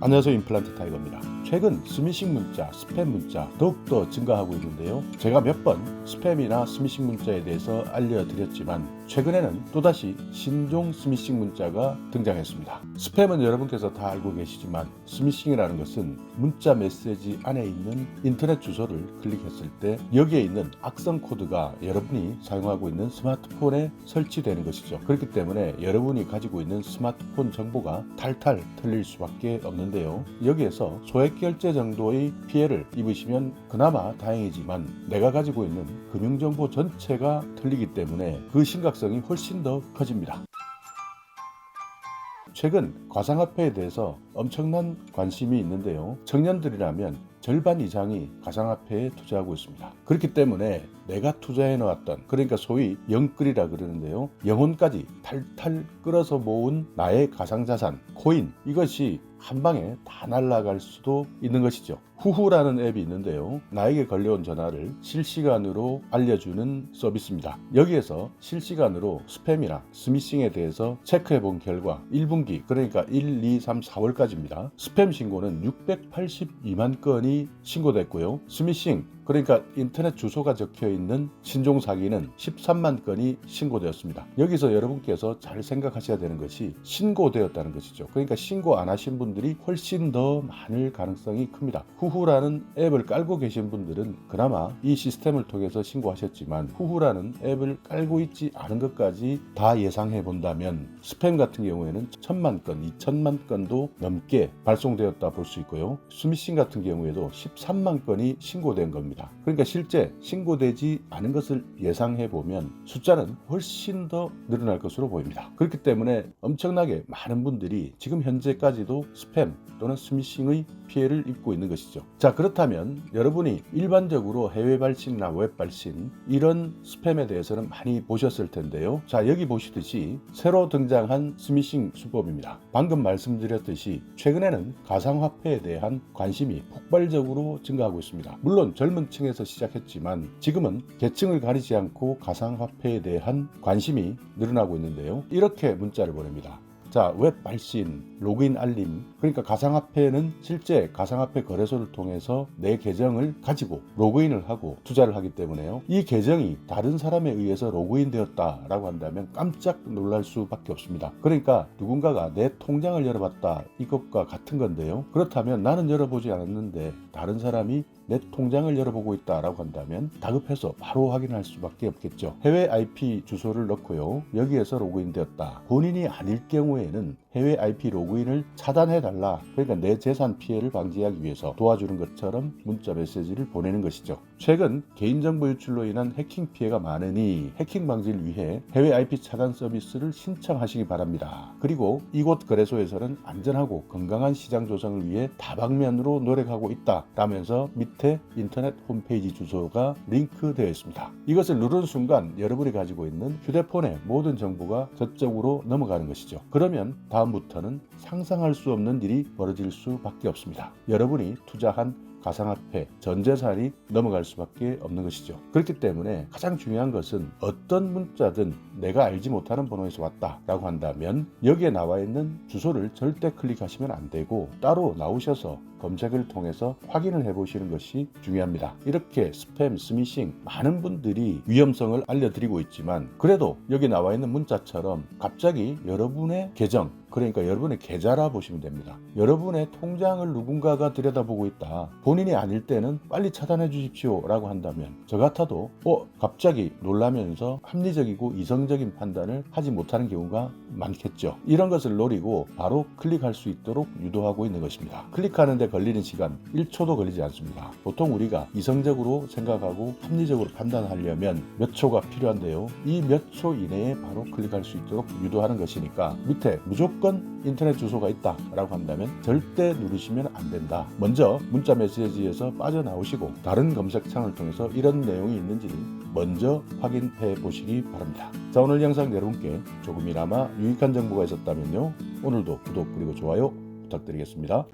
안녕하세요, 임플란트 타이거입니다. 최근 스미싱 문자, 스팸 문자 더욱더 증가하고 있는데요. 제가 몇 번 스팸이나 스미싱 문자에 대해서 알려드렸지만 최근에는 또다시 신종 스미싱 문자가 등장했습니다. 스팸은 여러분께서 다 알고 계시지만 스미싱이라는 것은 문자 메시지 안에 있는 인터넷 주소를 클릭했을 때 여기에 있는 악성 코드가 여러분이 사용하고 있는 스마트폰에 설치되는 것이죠. 그렇기 때문에 여러분이 가지고 있는 스마트폰 정보가 탈탈 털릴 수밖에 없는데요. 여기에서 소액 결제 정도의 피해를 입으시면 그나마 다행이지만 내가 가지고 있는 금융정보 전체가 틀리기 때문에 그 심각성이 훨씬 더 커집니다. 최근 가상화폐에 대해서 엄청난 관심이 있는데요. 청년들이라면 절반 이상이 가상화폐에 투자하고 있습니다. 그렇기 때문에 내가 투자해 놓았던, 그러니까 소위 영끌이라 그러는데요, 영혼까지 탈탈 끌어서 모은 나의 가상자산, 코인, 이것이 한 방에 다 날아갈 수도 있는 것이죠. 후후라는 앱이 있는데요, 나에게 걸려온 전화를 실시간으로 알려주는 서비스입니다. 여기에서 실시간으로 스팸이나 스미싱에 대해서 체크해 본 결과 1분기, 그러니까 1, 2, 3, 4월까지입니다. 스팸 신고는 682만 건이 신고됐고요. 스미싱, 그러니까 인터넷 주소가 적혀있는 신종 사기는 13만 건이 신고되었습니다. 여기서 여러분께서 잘 생각하셔야 되는 것이 신고되었다는 것이죠. 그러니까 신고 안 하신 분들이 훨씬 더 많을 가능성이 큽니다. 후후라는 앱을 깔고 계신 분들은 그나마 이 시스템을 통해서 신고하셨지만 후후라는 앱을 깔고 있지 않은 것까지 다 예상해 본다면 스팸 같은 경우에는 1000만 건, 2000만 건도 넘게 발송되었다 볼 수 있고요. 스미싱 같은 경우에도 13만 건이 신고된 겁니다. 그러니까 실제 신고되지 않은 것을 예상해 보면 숫자는 훨씬 더 늘어날 것으로 보입니다. 그렇기 때문에 엄청나게 많은 분들이 지금 현재까지도 스팸 또는 스미싱의 피해를 입고 있는 것이죠. 자, 그렇다면 여러분이 일반적으로 해외 발신이나 웹 발신 이런 스팸에 대해서는 많이 보셨을 텐데요. 자, 여기 보시듯이 새로 등장한 스미싱 수법입니다. 방금 말씀드렸듯이 최근에는 가상화폐에 대한 관심이 폭발적으로 증가하고 있습니다. 물론 젊은 층에서 시작했지만 지금은 계층을 가리지 않고 가상화폐에 대한 관심이 늘어나고 있는데요. 이렇게 문자를 보냅니다. 자, 웹 발신, 로그인 알림, 그러니까 가상화폐는 실제 가상화폐 거래소를 통해서 내 계정을 가지고 로그인을 하고 투자를 하기 때문에요. 이 계정이 다른 사람에 의해서 로그인 되었다라고 한다면 깜짝 놀랄 수밖에 없습니다. 그러니까 누군가가 내 통장을 열어봤다, 이것과 같은 건데요. 그렇다면 나는 열어보지 않았는데 다른 사람이 내 통장을 열어보고 있다라고 한다면 다급해서 바로 확인할 수밖에 없겠죠. 해외 IP 주소를 넣고요, 여기에서 로그인 되었다. 본인이 아닐 경우에는 해외 IP 로그인을 차단해달라, 그러니까 내 재산 피해를 방지하기 위해서 도와주는 것처럼 문자 메시지를 보내는 것이죠. 최근 개인정보 유출로 인한 해킹 피해가 많으니 해킹 방지를 위해 해외 IP 차단 서비스를 신청하시기 바랍니다. 그리고 이곳 거래소에서는 안전하고 건강한 시장 조성을 위해 다방면으로 노력하고 있다 라면서 밑에 인터넷 홈페이지 주소가 링크되어 있습니다. 이것을 누른 순간 여러분이 가지고 있는 휴대폰의 모든 정보가 저쪽으로 넘어가는 것이죠. 그러면 다음부터는 상상할 수 없는 일이 벌어질 수밖에 없습니다. 여러분이 투자한 가상화폐, 전재산이 넘어갈 수밖에 없는 것이죠. 그렇기 때문에 가장 중요한 것은 어떤 문자든 내가 알지 못하는 번호에서 왔다라고 한다면 여기에 나와 있는 주소를 절대 클릭하시면 안 되고 따로 나오셔서 검색을 통해서 확인을 해보시는 것이 중요합니다. 이렇게 스팸, 스미싱 많은 분들이 위험성을 알려드리고 있지만 그래도 여기 나와 있는 문자처럼 갑자기 여러분의 계정, 그러니까 여러분의 계좌라 보시면 됩니다. 여러분의 통장을 누군가가 들여다보고 있다, 본인이 아닐 때는 빨리 차단해 주십시오 라고 한다면 저 같아도 갑자기 놀라면서 합리적이고 이성적인 판단을 하지 못하는 경우가 많겠죠. 이런 것을 노리고 바로 클릭할 수 있도록 유도하고 있는 것입니다. 클릭하는데 걸리는 시간 1초도 걸리지 않습니다. 보통 우리가 이성적으로 생각하고 합리적으로 판단하려면 몇 초가 필요한데요. 이 몇 초 이내에 바로 클릭할 수 있도록 유도하는 것이니까 밑에 무조건 인터넷 주소가 있다 라고 한다면 절대 누르시면 안 된다. 먼저 문자 메시지에서 빠져나오시고 다른 검색창을 통해서 이런 내용이 있는지를 먼저 확인해 보시기 바랍니다. 자, 오늘 영상 여러분께 조금이나마 유익한 정보가 있었다면요, 오늘도 구독 그리고 좋아요 부탁드리겠습니다.